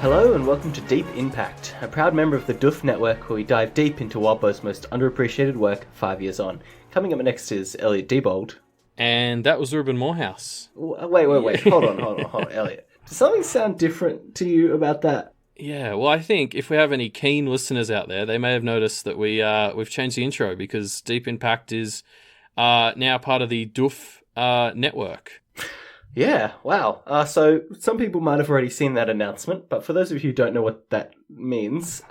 Hello and welcome to Deep Impact, a proud member of the Doof Network where we dive deep into Wildbow's most underappreciated work 5 years on. Coming up next is Elliot Diebold. And that was Reuben Morehouse. Wait. Hold on, Elliot. Does something sound different to you about that? Yeah, well, I think if we have any keen listeners out there, they may have noticed that we've changed the intro because Deep Impact is now part of the Doof Network. Yeah, wow. So some people might have already seen that announcement, but for those of you who don't know what that means,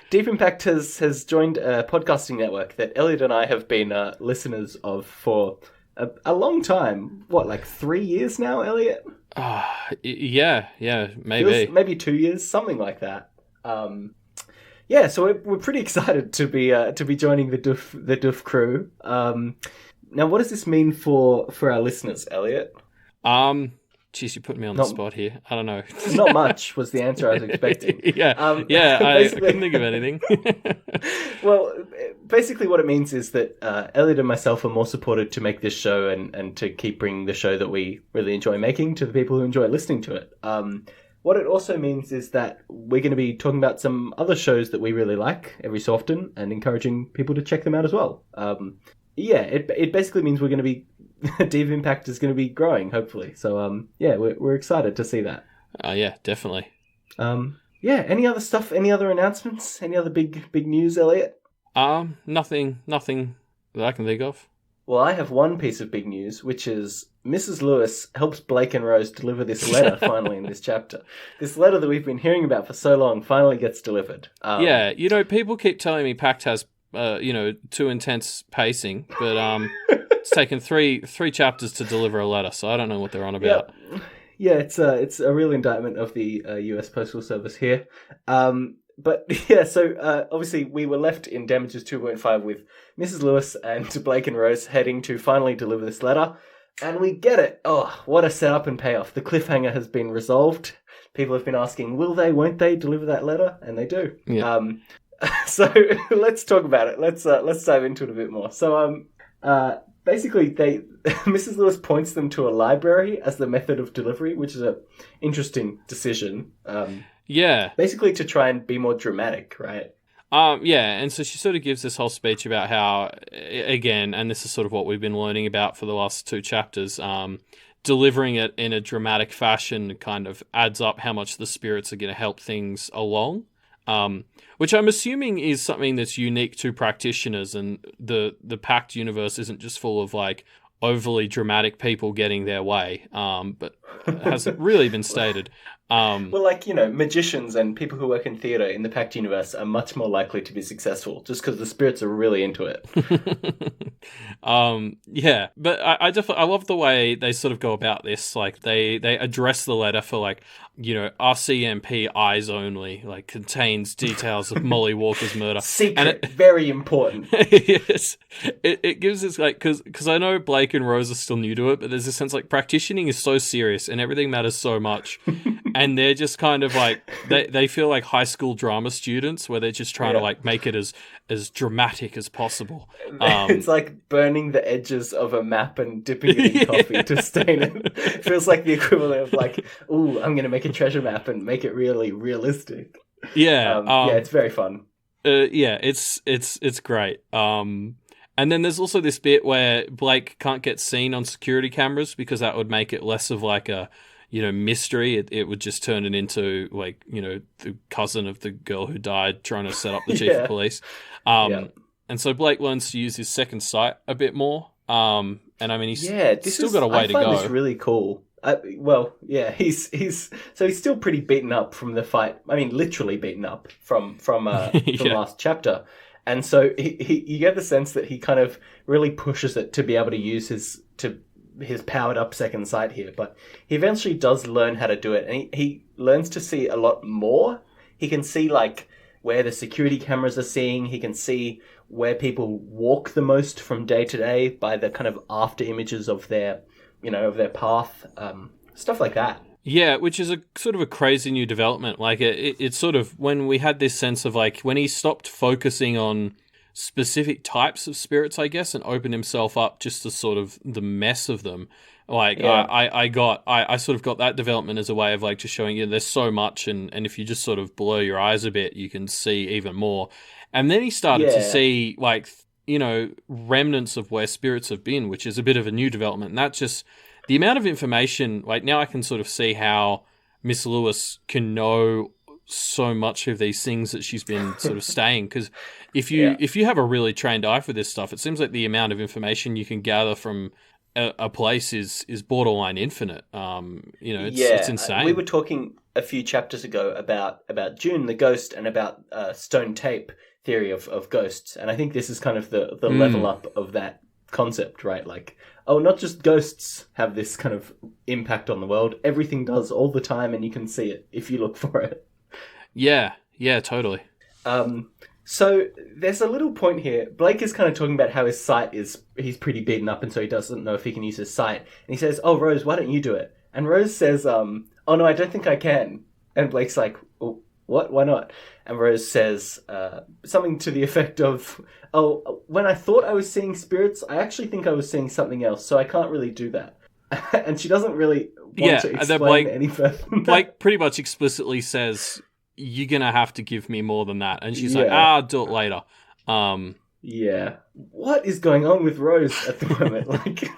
Deep Impact has joined a podcasting network that Elliot and I have been listeners of for a long time. What, like 3 years now, Elliot? Yeah, maybe. Maybe 2 years, something like that. Yeah, so we're pretty excited to be joining the Doof crew. Now, what does this mean for our listeners, Elliot? Geez, you put me on the spot here. I don't know. Not much was the answer I was expecting. I couldn't think of anything. Well, basically what it means is that Elliot and myself are more supported to make this show and to keep bringing the show that we really enjoy making to the people who enjoy listening to it. What it also means is that we're going to be talking about some other shows that we really like every so often and encouraging people to check them out as well. It basically means we're going to be Deep Impact is going to be growing, hopefully. So, we're excited to see that. Yeah, definitely. Any other stuff? Any other announcements? Any other big news, Elliot? Nothing that I can think of. Well, I have one piece of big news, which is Mrs. Lewis helps Blake and Rose deliver this letter finally in this chapter. This letter that we've been hearing about for so long finally gets delivered. People keep telling me Pact has, too intense pacing, but it's taken three chapters to deliver a letter, so I don't know what they're on about. Yeah, it's a real indictment of the U.S. Postal Service here. Obviously we were left in Damages 2.5 with Mrs. Lewis and Blake and Rose heading to finally deliver this letter, and we get it. Oh, what a setup and payoff. The cliffhanger has been resolved. People have been asking, will they, won't they deliver that letter? And they do. Yeah. So let's talk about it. Let's dive into it a bit more. So, basically, Mrs. Lewis points them to a library as the method of delivery, which is an interesting decision. Basically to try and be more dramatic, right? And so she sort of gives this whole speech about how, again, and this is sort of what we've been learning about for the last two chapters, delivering it in a dramatic fashion kind of adds up how much the spirits are going to help things along. Which I'm assuming is something that's unique to practitioners, and the Pact universe isn't just full of like overly dramatic people getting their way, but it hasn't really been stated. Magicians and people who work in theatre in the Pact universe are much more likely to be successful just because the spirits are really into it. But I love the way they sort of go about this. Like they address the letter for like, RCMP eyes only, like contains details of Molly Walker's murder. Secret, very important. Yes. It gives this like, because I know Blake and Rose are still new to it, but there's a sense like practicing is so serious and everything matters so much. And they're just kind of like, they feel like high school drama students where they're just trying to like make it as dramatic as possible. It's like burning the edges of a map and dipping it in coffee to stain it. It feels like the equivalent of like, ooh, I'm going to make a treasure map and make it really realistic. It's very fun. It's great. And then there's also this bit where Blake can't get seen on security cameras because that would make it less of like a, mystery. It would just turn it into like, the cousin of the girl who died trying to set up the chief of police. And so Blake learns to use his second sight a bit more. And I mean, he's still got a way to go. I find this really cool. He's still pretty beaten up from the fight. I mean, literally beaten up from the last chapter. And so you get the sense that he kind of really pushes it to be able to use his powered up second sight here, but he eventually does learn how to do it, and he learns to see a lot more. He can see like where the security cameras are seeing. He can see where people walk the most from day to day by the kind of after images of their path, stuff like that. Yeah, which is a sort of a crazy new development. Like it's sort of when we had this sense of like when he stopped focusing on specific types of spirits, I guess, and opened himself up just to sort of the mess of them. Like Yeah. I sort of got that development as a way of like just showing you there's so much, and if you just sort of blur your eyes a bit, you can see even more. And then he started to Yeah. see like remnants of where spirits have been, which is a bit of a new development. And that just the amount of information. Like now, I can sort of see how Miss Lewis can know so much of these things that she's been sort of staying. Because Yeah. if you have a really trained eye for this stuff, it seems like the amount of information you can gather from a place is borderline infinite. It's Yeah. We insane. were talking a few chapters ago about June the ghost and about stone tape theory of ghosts, and I think this is kind of the level up of that concept, right? Like, oh, not just ghosts have this kind of impact on the world. Everything does all the time, and you can see it if you look for it. Yeah, totally. So there's a little point here. Blake is kind of talking about how his sight he's pretty beaten up, and so he doesn't know if he can use his sight. And he says, "Oh, Rose, why don't you do it?" And Rose says, "Oh no, I don't think I can." And Blake's like, "Oh, what? Why not?" And Rose says something to the effect of, "Oh, when I thought I was seeing spirits, I actually think I was seeing something else, so I can't really do that." And she doesn't really want to explain any further than that. Blake pretty much explicitly says, "You're gonna have to give me more than that," and she's like, "I'll do it later." Yeah, what is going on with Rose at the moment? Like,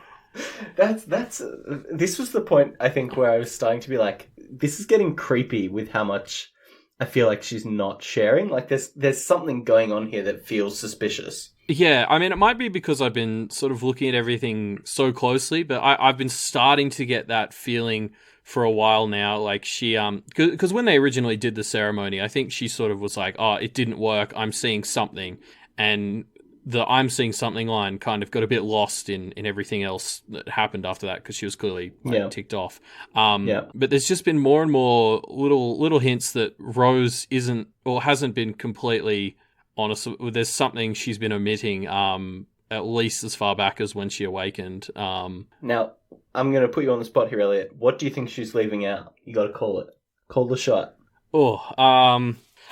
this was the point I think where I was starting to be like, this is getting creepy with how much I feel like she's not sharing. Like, there's something going on here that feels suspicious. Yeah, I mean, it might be because I've been sort of looking at everything so closely, but I've been starting to get that feeling for a while now. Like she, because when they originally did the ceremony, I think she sort of was like, "Oh, it didn't work. I'm seeing something," and the "I'm seeing something" line kind of got a bit lost in everything else that happened after that because she was clearly ticked off. But there's just been more and more little hints that Rose isn't or hasn't been completely honest. There's something she's been omitting, at least as far back as when she awakened. Now, I'm going to put you on the spot here, Elliot. What do you think she's leaving out? You got to call it. Call the shot.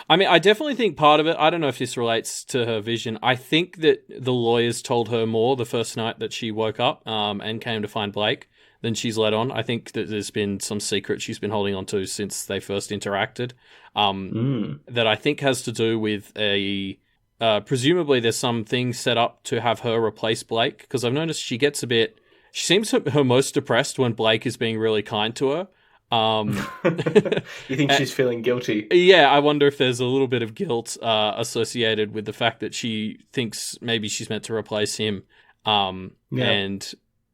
I mean, I definitely think part of it, I don't know if this relates to her vision. I think that the lawyers told her more the first night that she woke up and came to find Blake than she's let on. I think that there's been some secret she's been holding on to since they first interacted that I think has to do with presumably there's something set up to have her replace Blake, because I've noticed she seems her most depressed when Blake is being really kind to her. You think she's feeling guilty? Yeah, I wonder if there's a little bit of guilt associated with the fact that she thinks maybe she's meant to replace him. And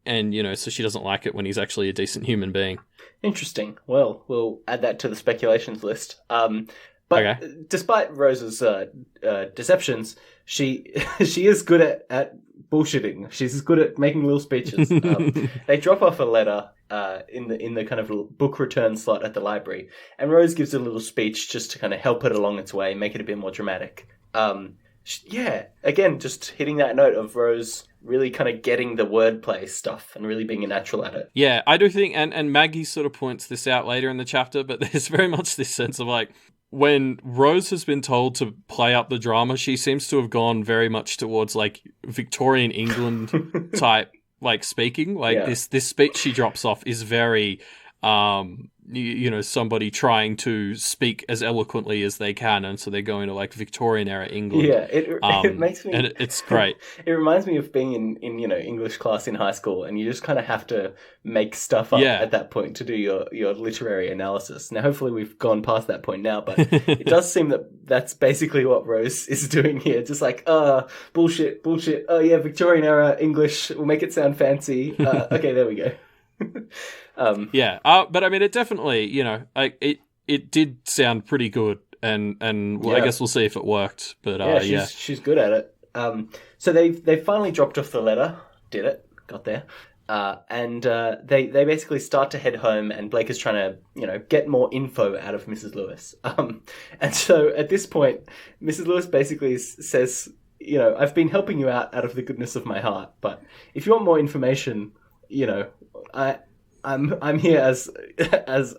so she doesn't like it when he's actually a decent human being. Interesting. Well, we'll add that to the speculations list. Despite Rose's deceptions, she is good at bullshitting. She's good at making little speeches. They drop off a letter in the kind of book return slot at the library, and Rose gives a little speech just to kind of help it along its way, make it a bit more dramatic. Again, just hitting that note of Rose really kind of getting the wordplay stuff and really being a natural at it. Yeah, I do think, and Maggie sort of points this out later in the chapter, but there's very much this sense of like, when Rose has been told to play up the drama, she seems to have gone very much towards like Victorian England type like speaking. Like this speech she drops off is very somebody trying to speak as eloquently as they can, and so they're going to like Victorian era England. Yeah, it makes me, and it's great. It reminds me of being in English class in high school, and you just kind of have to make stuff up at that point to do your literary analysis. Now, hopefully, we've gone past that point now, but it does seem that that's basically what Rose is doing here. Just like, bullshit. Oh yeah, Victorian era English. We'll make it sound fancy. Okay, there we go. But I mean, it definitely, it did sound pretty good, and I guess we'll see if it worked. But she's good at it. So they finally dropped off the letter. Got there, and they basically start to head home, and Blake is trying to get more info out of Mrs. Lewis. And so at this point, Mrs. Lewis basically says, I've been helping you out of the goodness of my heart, but if you want more information, I'm here as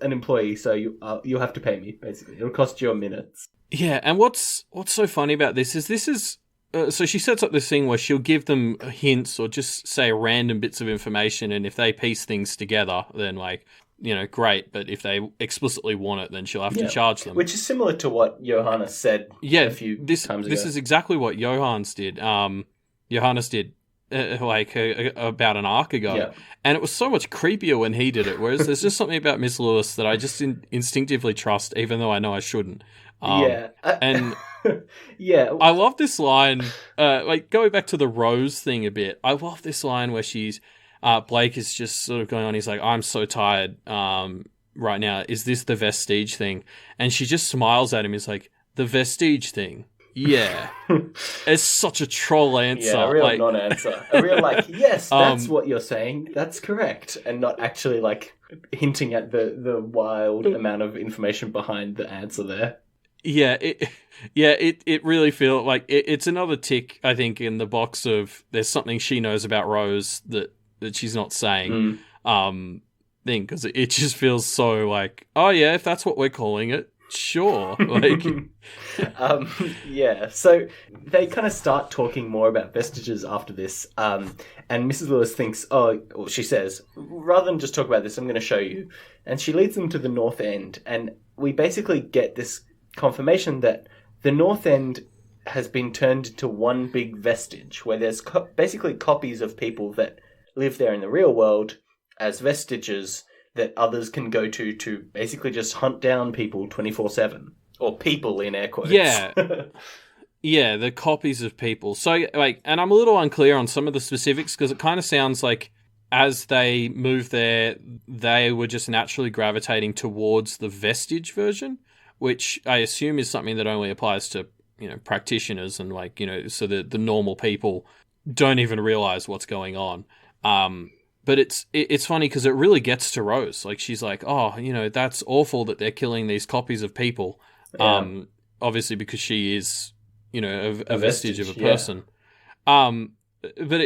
an employee, so you'll have to pay me. Basically, it'll cost you a minute. Yeah, and what's so funny about this is so she sets up this thing where she'll give them hints or just say random bits of information, and if they piece things together, then like, great. But if they explicitly want it, then she'll have to charge them. Which is similar to what Johannes said a few times ago. This is exactly what Johannes did. Johannes did about an arc ago, and it was so much creepier when he did it. Whereas there's just something about Miss Lewis that I just instinctively trust, even though I know I shouldn't. And I love this line. Going back to the Rose thing a bit, I love this line where she's Blake is just sort of going on. He's like, "I'm so tired right now. Is this the Vestige thing?" And she just smiles at him. He's like, "The Vestige thing." Yeah. It's such a troll answer. Yeah, a real non-answer. A real yes, that's what you're saying. That's correct. And not actually hinting at the wild amount of information behind the answer there. Yeah, it really feels like it's another tick, I think, in the box of there's something she knows about Rose that she's not saying thing, because it just feels so like, oh yeah, if that's what we're calling it, sure. So they kind of start talking more about vestiges after this, and Mrs. Lewis thinks, she says, rather than just talk about this, I'm going to show you. And she leads them to the North End, and we basically get this confirmation that the North End has been turned into one big vestige, where there's basically copies of people that live there in the real world as vestiges that others can go to basically just hunt down people 24/7, or people in air quotes. Yeah. Yeah, the copies of people. So, and I'm a little unclear on some of the specifics, because it kind of sounds like as they moved there, they were just naturally gravitating towards the vestige version, which I assume is something that only applies to, practitioners, and so the normal people don't even realize what's going on. But it's funny because it really gets to Rose. Like, she's like, oh, that's awful that they're killing these copies of people. Yeah. Obviously because she is, a vestige of a person. Yeah. But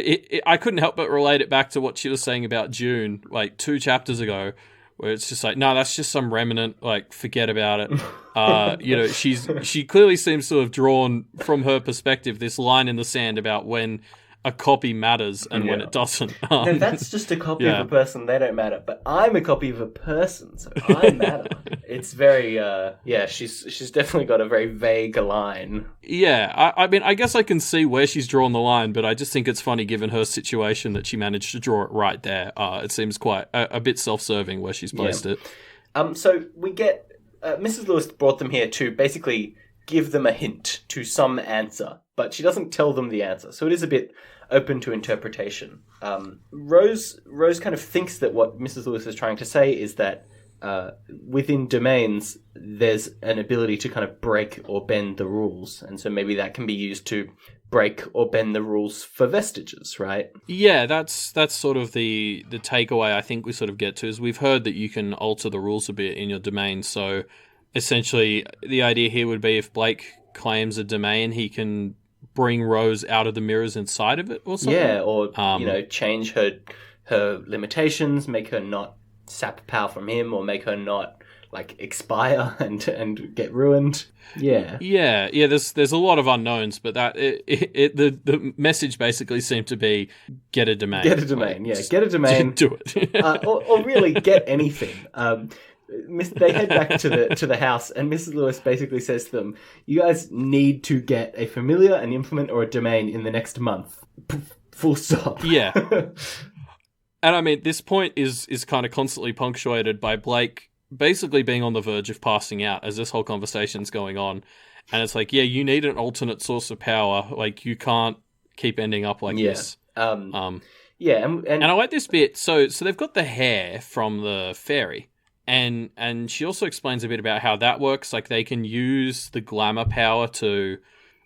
I couldn't help but relate it back to what she was saying about June, 2 chapters ago, where it's just like, no, that's just some remnant, forget about it. She clearly seems to have drawn, from her perspective, this line in the sand about when a copy matters and when it doesn't. No, that's just a copy of a person. They don't matter. But I'm a copy of a person, so I matter. It's very, she's definitely got a very vague line. Yeah, I mean, I guess I can see where she's drawn the line, but I just think it's funny given her situation that she managed to draw it right there. It seems quite a bit self-serving where she's placed it. So we get, Mrs. Lewis brought them here to basically give them a hint to some answer, but she doesn't tell them the answer. So it is a bit open to interpretation. Rose kind of thinks that what Mrs. Lewis is trying to say is that within domains, there's an ability to kind of break or bend the rules. And so maybe that can be used to break or bend the rules for vestiges, right? Yeah, that's sort of the takeaway I think we sort of get to, is we've heard that you can alter the rules a bit in your domain. So essentially, the idea here would be if Blake claims a domain, he can bring Rose out of the mirrors inside of it or something. Yeah, or, change her limitations, make her not sap power from him, or make her not, expire and get ruined. Yeah. Yeah, there's a lot of unknowns, but that the message basically seemed to be get a domain. Get a domain, get a domain. Do it. or really get anything. They head back to the house, and Mrs. Lewis basically says to them, you guys need to get a familiar, an implement, or a domain in the next month. Full stop. Yeah. And I mean, this point is kind of constantly punctuated by Blake basically being on the verge of passing out as this whole conversation's going on. And it's like, you need an alternate source of power. You can't keep ending up like this. And I like this bit. So they've got the hair from the fairy. And she also explains a bit about how that works. They can use the glamour power to,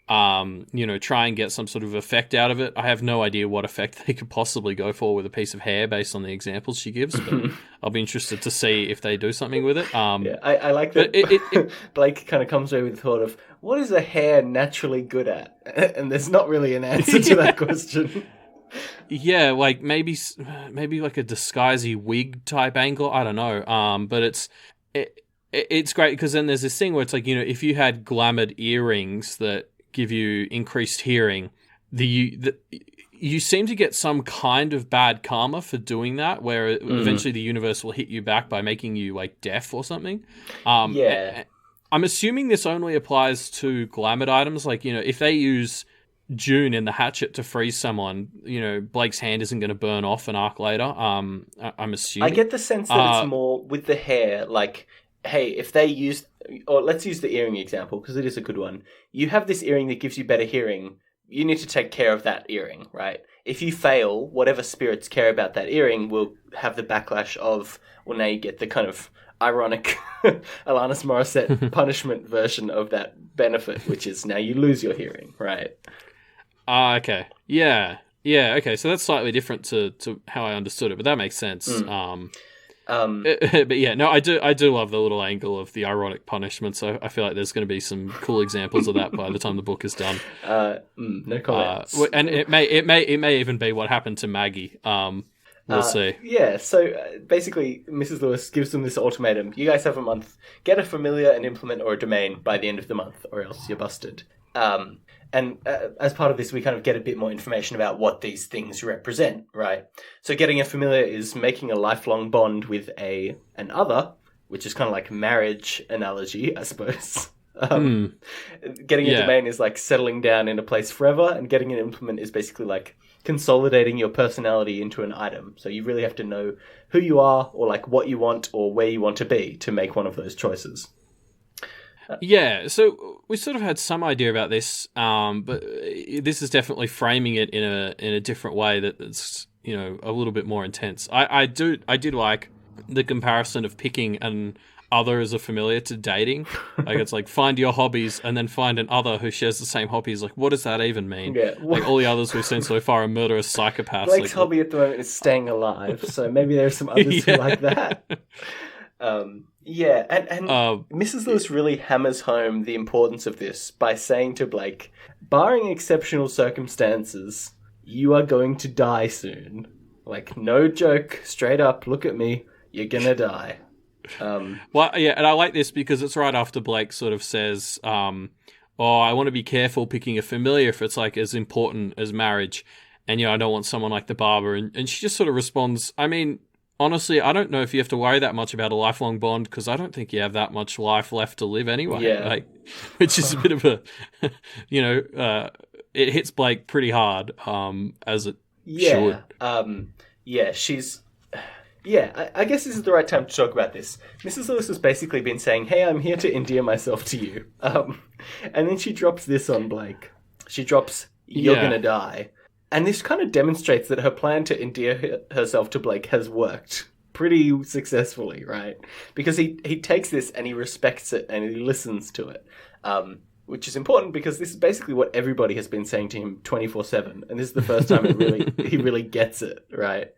try and get some sort of effect out of it. I have no idea what effect they could possibly go for with a piece of hair based on the examples she gives, but I'll be interested to see if they do something with it. I like that. Blake kind of comes away with the thought of, what is a hair naturally good at? And there's not really an answer to that question. Yeah, maybe like a disguisey wig type angle. I don't know. But it's great because then there's this thing where it's if you had glamoured earrings that give you increased hearing, you seem to get some kind of bad karma for doing that, where eventually the universe will hit you back by making you like deaf or something. I'm assuming this only applies to glamored items. Like, if they use June in the hatchet to freeze someone, Blake's hand isn't going to burn off an arc later. I'm assuming. I get the sense that it's more with the hair. Like, hey, if they use, or let's use the earring example because it is a good one. You have this earring that gives you better hearing. You need to take care of that earring, right? If you fail, whatever spirits care about that earring will have the backlash of, well, now you get the kind of ironic Alanis Morissette punishment version of that benefit, which is now you lose your hearing, right? Okay. Yeah. Okay. So that's slightly different to how I understood it, but that makes sense. But yeah, no, I do love the little angle of the ironic punishment. So I feel like there's going to be some cool examples of that by the time the book is done. No comments. And it may even be what happened to Maggie. We'll see. Yeah. So basically, Mrs. Lewis gives them this ultimatum: you guys have a month. Get a familiar, an implement, or a domain by the end of the month, or else you're busted. And as part of this, we kind of get a bit more information about what these things represent, right? So getting a familiar is making a lifelong bond with an other, which is kind of like marriage analogy, I suppose. Getting a domain is like settling down in a place forever, and getting an implement is basically like consolidating your personality into an item. So you really have to know who you are, or like what you want, or where you want to be to make one of those choices. Yeah, so we sort of had some idea about this, but this is definitely framing it in a different way that's a little bit more intense. I did like the comparison of picking an other as a familiar to dating. Like, it's like find your hobbies and then find an other who shares the same hobbies. Like, what does that even mean? Yeah. Like, all the others we've seen so far are murderous psychopaths. Blake's hobby at the moment is staying alive, so maybe there's some others who like that. And Mrs. Lewis really hammers home the importance of this by saying to Blake, barring exceptional circumstances, you are going to die soon. Like, no joke, straight up, look at me, you're gonna die. Well, yeah, and I like this because it's right after Blake sort of says, I want to be careful picking a familiar if it's like as important as marriage. And, I don't want someone like the barber. And she just sort of responds, I mean, honestly, I don't know if you have to worry that much about a lifelong bond because I don't think you have that much life left to live anyway. Yeah. Like, which is a bit of a, it hits Blake pretty hard, as it should. I guess this is the right time to talk about this. Mrs. Lewis has basically been saying, hey, I'm here to endear myself to you. And then she drops this on Blake. She drops, you're gonna die. And this kind of demonstrates that her plan to endear herself to Blake has worked pretty successfully, right? Because he takes this and he respects it and he listens to it, which is important because this is basically what everybody has been saying to him 24/7, and this is the first time he really gets it, right?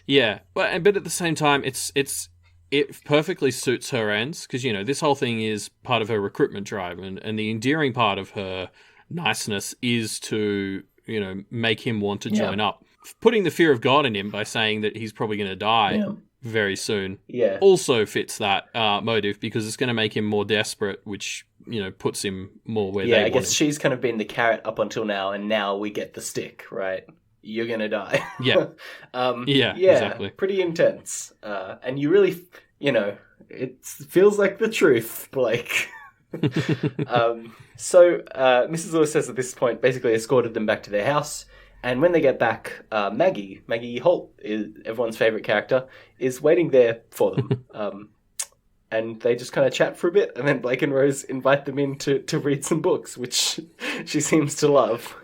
Yeah, but at the same time, it perfectly suits her ends because this whole thing is part of her recruitment drive, and the endearing part of her niceness is to make him want to join up. Putting the fear of God in him by saying that he's probably going to die very soon also fits that motive because it's going to make him more desperate, which puts him more where they want him. I guess she's kind of been the carrot up until now, and now we get the stick, right? You're going to die. Yeah. Exactly. Pretty intense. And you really, it feels like the truth, Blake. So Mrs. Lewis says at this point basically escorted them back to their house, and when they get back, Maggie Holt, is everyone's favourite character, is waiting there for them. And they just kind of chat for a bit, and then Blake and Rose invite them in to read some books, which she seems to love.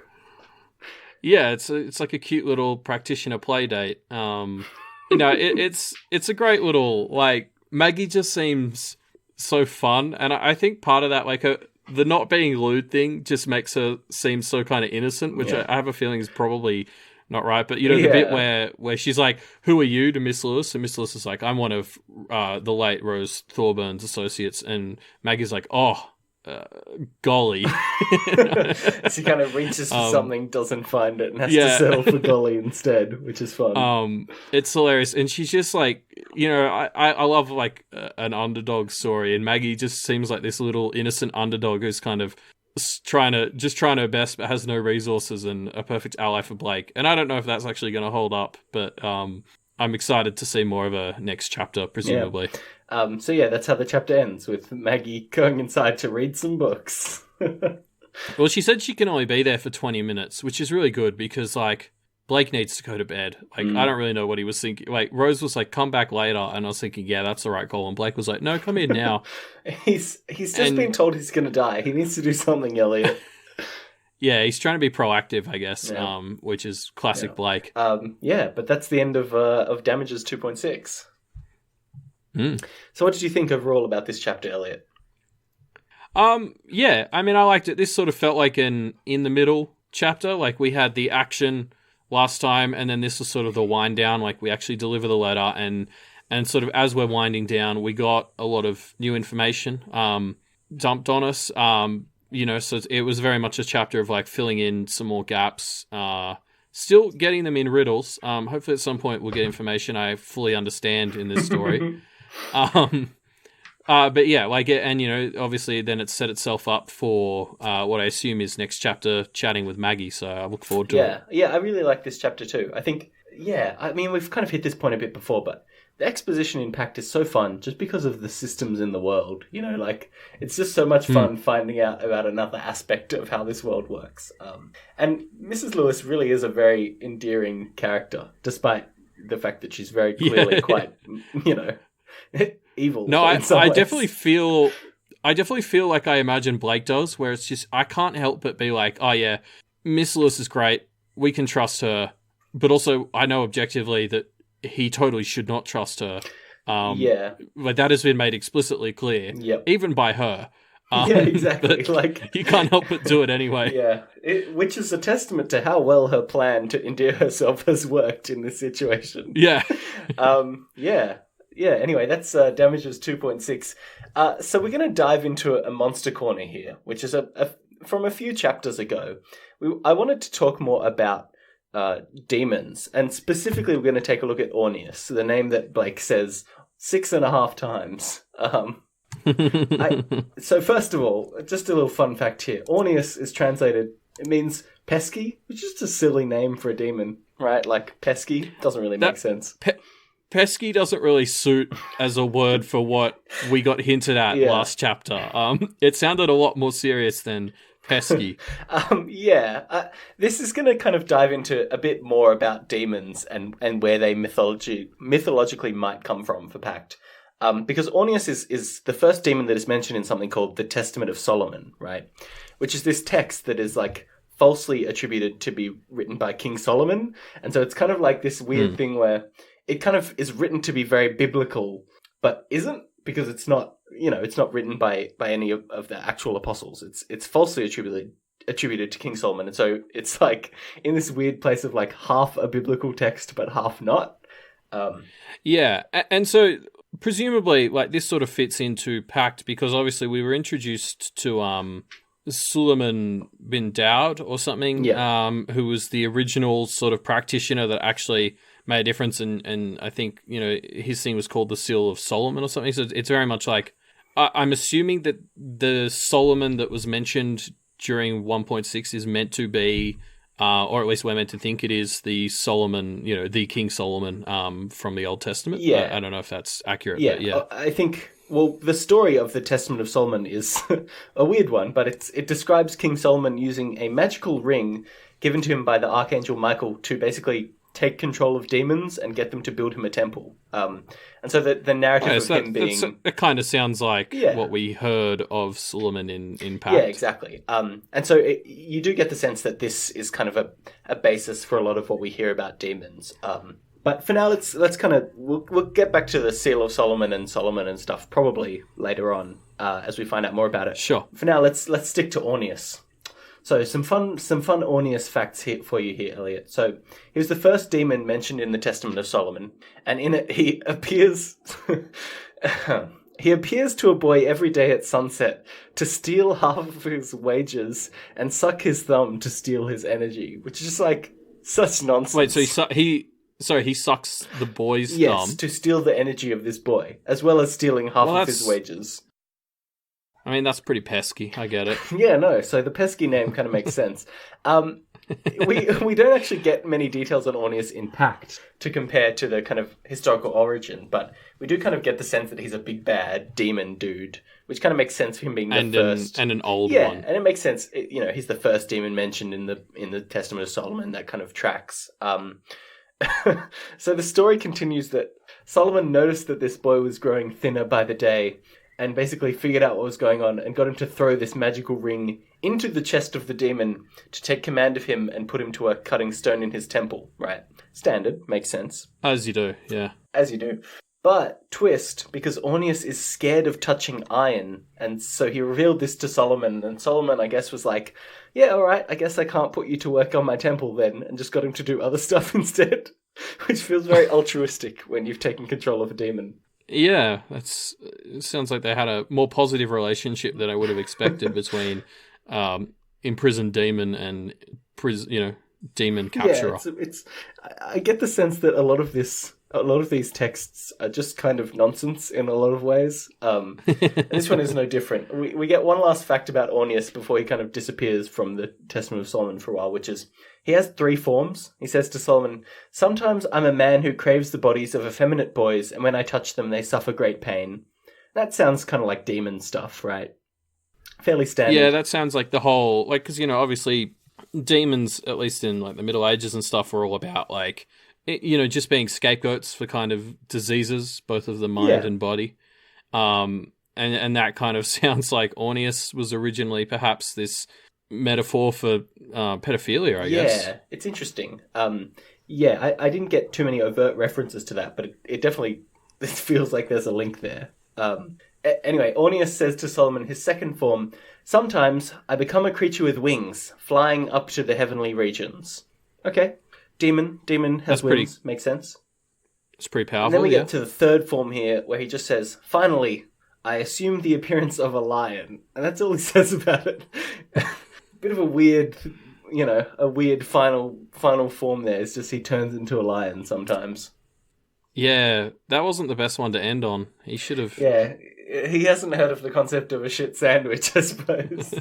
Yeah, it's like a cute little practitioner play date. It's a great little, like, Maggie just seems so fun, and I think part of that, like, the not being lewd thing just makes her seem so kind of innocent, which I have a feeling is probably not right. But the bit where she's like, "Who are you?" to Miss Lewis, and Miss Lewis is like, "I'm one of the late Rose Thorburns associates," and Maggie's like, "Oh, golly." She kind of reaches for something, doesn't find it, and has to settle for golly instead, which is fun. It's hilarious, and she's just like, I love like an underdog story, and Maggie just seems like this little innocent underdog who's kind of trying her best, but has no resources and a perfect ally for Blake. And I don't know if that's actually going to hold up, but I'm excited to see more of a next chapter, presumably. Yeah. So yeah, that's how the chapter ends, with Maggie going inside to read some books. Well, she said she can only be there for 20 minutes, which is really good because, like, Blake needs to go to bed. Like, I don't really know what he was thinking. Like, Rose was like, come back later. And I was thinking, yeah, that's the right call. And Blake was like, no, come in now. He's just been told he's going to die. He needs to do something, Elliot. Yeah, he's trying to be proactive, I guess, which is classic Blake. But that's the end of Damages 2.6. So what did you think overall about this chapter, Elliot? Yeah, I mean, I liked it. This sort of felt like an in-the-middle chapter. Like, we had the action last time, and then this was sort of the wind down. Like, we actually deliver the letter, and sort of as we're winding down, we got a lot of new information dumped on us. So it was very much a chapter of, like, filling in some more gaps, still getting them in riddles. Hopefully at some point we'll get information I fully understand in this story. But yeah, like, and obviously then it set itself up for what I assume is next chapter, chatting with Maggie. So I look forward to it. Yeah, I really like this chapter too. I think, I mean, we've kind of hit this point a bit before, but the exposition in Pact is so fun just because of the systems in the world. Like, it's just so much fun finding out about another aspect of how this world works. And Mrs. Lewis really is a very endearing character, despite the fact that she's very clearly quite, evil. No, I definitely feel like I imagine Blake does, where it's just, I can't help but be like, oh yeah, Miss Lewis is great, we can trust her, but also I know objectively that he totally should not trust her. Like, that has been made explicitly clear, even by her. Exactly. Like, you can't help but do it anyway. Yeah, which is a testament to how well her plan to endear herself has worked in this situation. Yeah. Anyway, that's Damages 2.6. So we're going to dive into a monster corner here, which is from a few chapters ago. I wanted to talk more about demons, and specifically we're going to take a look at Orneus, the name that Blake says 6.5 times. So first of all, just a little fun fact here. Orneus is translated, it means pesky, which is just a silly name for a demon, right? Like, pesky doesn't really make sense. Pesky doesn't really suit as a word for what we got hinted at last chapter. It sounded a lot more serious than pesky. This is going to kind of dive into a bit more about demons and where they mythologically might come from for Pact. Because Orneus is the first demon that is mentioned in something called the Testament of Solomon, right? Which is this text that is, like, falsely attributed to be written by King Solomon. And so it's kind of like this weird thing where it kind of is written to be very biblical, but isn't, because it's not, it's not written by any of the actual apostles. It's falsely attributed to King Solomon. And so it's like in this weird place of, like, half a biblical text, but half not. And so presumably, like, this sort of fits into Pact because obviously we were introduced to Suleiman bin Daud or something, who was the original sort of practitioner that actually made a difference, and I think, his thing was called the Seal of Solomon or something. So it's very much like, I'm assuming that the Solomon that was mentioned during 1.6 is meant to be, or at least we're meant to think it is, the Solomon, the King Solomon from the Old Testament. I don't know if that's accurate. But I think, well, the story of the Testament of Solomon is a weird one, but it describes King Solomon using a magical ring given to him by the Archangel Michael to basically take control of demons and get them to build him a temple. And so the narrative of him being... It kind of sounds like what we heard of Solomon in Pact. Yeah, exactly. And so you do get the sense that this is kind of a basis for a lot of what we hear about demons. But for now, let's kind of... We'll get back to the Seal of Solomon and stuff probably later on as we find out more about it. Sure. For now, let's stick to Orneus. So some fun Orneus facts here for you here, Elliot. So he was the first demon mentioned in the Testament of Solomon, and in it he appears he appears to a boy every day at sunset to steal half of his wages and suck his thumb to steal his energy, which is just like such nonsense. Wait, so he sucks the boy's thumb? Yes, to steal the energy of this boy, as well as stealing half of his wages. I mean, that's pretty pesky. I get it. Yeah, no. So the pesky name kind of makes sense. We don't actually get many details on Orneus in Pact to compare to the kind of historical origin, but we do kind of get the sense that he's a big bad demon dude, which kind of makes sense for him being the first and an old yeah, one. and it makes sense. He's the first demon mentioned in the Testament of Solomon. That kind of tracks. So the story continues that Solomon noticed that this boy was growing thinner by the day, and basically figured out what was going on and got him to throw this magical ring into the chest of the demon to take command of him and put him to work cutting stone in his temple. Right. Standard. Makes sense. As you do, yeah. As you do. But, twist, because Orneus is scared of touching iron, and so he revealed this to Solomon, and Solomon, I guess, was like, yeah, alright, I guess I can't put you to work on my temple then, and just got him to do other stuff instead, which feels very altruistic when you've taken control of a demon. Yeah, it sounds like they had a more positive relationship than I would have expected between imprisoned demon and demon capturer. Yeah, I get the sense that a lot of these texts are just kind of nonsense in a lot of ways. And this one is no different. We get one last fact about Orneus before he kind of disappears from the Testament of Solomon for a while, which is he has 3 forms. He says to Solomon, "Sometimes I'm a man who craves the bodies of effeminate boys, and when I touch them, they suffer great pain." That sounds kind of like demon stuff, right? Fairly standard. Yeah, that sounds like the whole, like, because, obviously demons, at least in like the Middle Ages and stuff, were all about like, just being scapegoats for kind of diseases, both of the mind and body. And that kind of sounds like Orneus was originally perhaps this metaphor for pedophilia, I guess. Yeah, it's interesting. I didn't get too many overt references to that, but it definitely feels like there's a link there. Anyway, Orneus says to Solomon, his second form, "Sometimes I become a creature with wings, flying up to the heavenly regions." Okay. Demon has wings. Makes sense. It's pretty powerful. And then we get to the third form here, where he just says, "Finally, I assume the appearance of a lion." And that's all he says about it. Bit of a weird, final form there. It's just he turns into a lion sometimes. Yeah, that wasn't the best one to end on. He should have... Yeah, he hasn't heard of the concept of a shit sandwich, I suppose.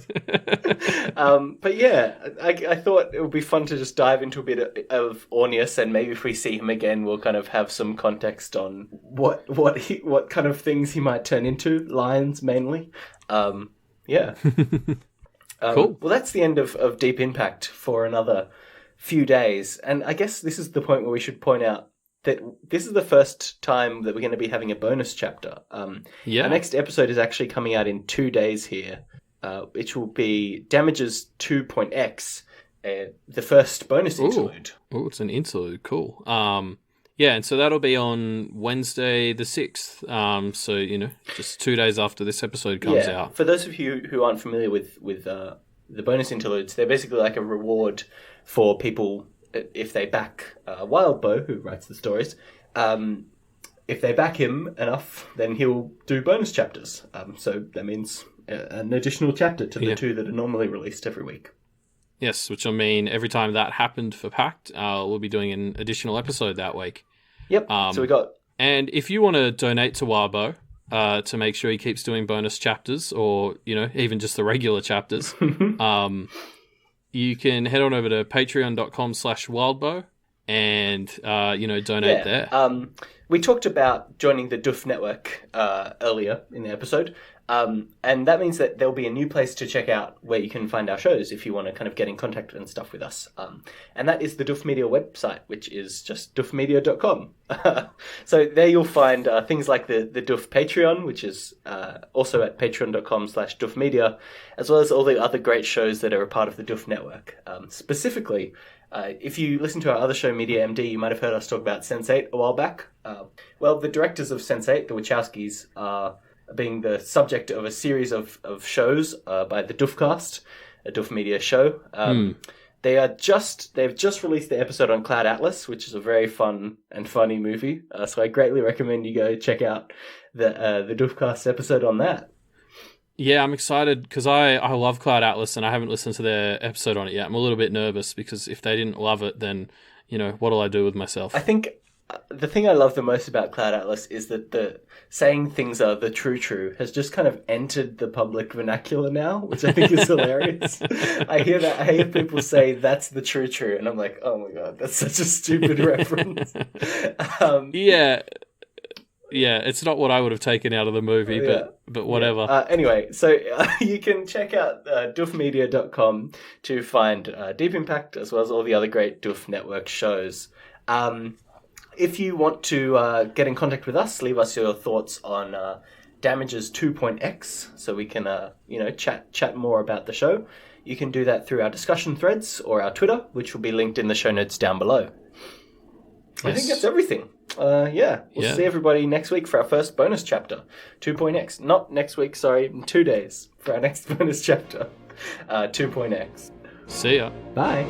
But yeah, I thought it would be fun to just dive into a bit of Orneus, and maybe if we see him again, we'll kind of have some context on what kind of things he might turn into. Lions, mainly. Yeah. Cool. Well, that's the end of Deep Impact for another few days. And I guess this is the point where we should point out that this is the first time that we're going to be having a bonus chapter. The next episode is actually coming out in 2 days here, which will be Damages 2.x, the first bonus interlude. Oh, it's an interlude. Cool. And so that'll be on Wednesday the 6th. So, just 2 days after this episode comes out. For those of you who aren't familiar with the bonus interludes, they're basically like a reward for people if they back Wildbow, who writes the stories. If they back him enough, then he'll do bonus chapters. So that means an additional chapter to the 2 that are normally released every week. Yes, which will mean every time that happened for Pact, we'll be doing an additional episode that week. Yep, so we got... And if you want to donate to Wildbow to make sure he keeps doing bonus chapters, or, even just the regular chapters... you can head on over to patreon.com/wildbow and, donate there. We talked about joining the Duff Network earlier in the episode, and that means that there'll be a new place to check out where you can find our shows if you want to kind of get in contact and stuff with us. And that is the Duff Media website, which is just duffmedia.com. So there you'll find things like the Duff Patreon, which is also at patreon.com/duffmedia, as well as all the other great shows that are a part of the Duff Network. Specifically, if you listen to our other show, Media MD, you might have heard us talk about Sense8 a while back. The directors of Sense8, the Wachowskis, are being the subject of a series of shows by the Duffcast, a Duff Media show. They've just released the episode on Cloud Atlas, which is a very fun and funny movie. So I greatly recommend you go check out the Duffcast episode on that. Yeah, I'm excited because I love Cloud Atlas and I haven't listened to their episode on it yet. I'm a little bit nervous because if they didn't love it, then, what'll I do with myself? I think the thing I love the most about Cloud Atlas is that the saying things are the true has just kind of entered the public vernacular now, which I think is hilarious. I hear people say that's the true, and I'm like, oh my god, that's such a stupid reference. Yeah, it's not what I would have taken out of the movie, but whatever. Anyway, so you can check out doofmedia.com to find Deep Impact, as well as all the other great Doof Network shows. If you want to get in contact with us, leave us your thoughts on Damages 2.x, so we can chat more about the show. You can do that through our discussion threads or our Twitter, which will be linked in the show notes down below. Yes. I think that's everything. We'll see everybody next week for our first bonus chapter, 2.x. Not next week, sorry, in 2 days for our next bonus chapter, 2.x. See ya. Bye.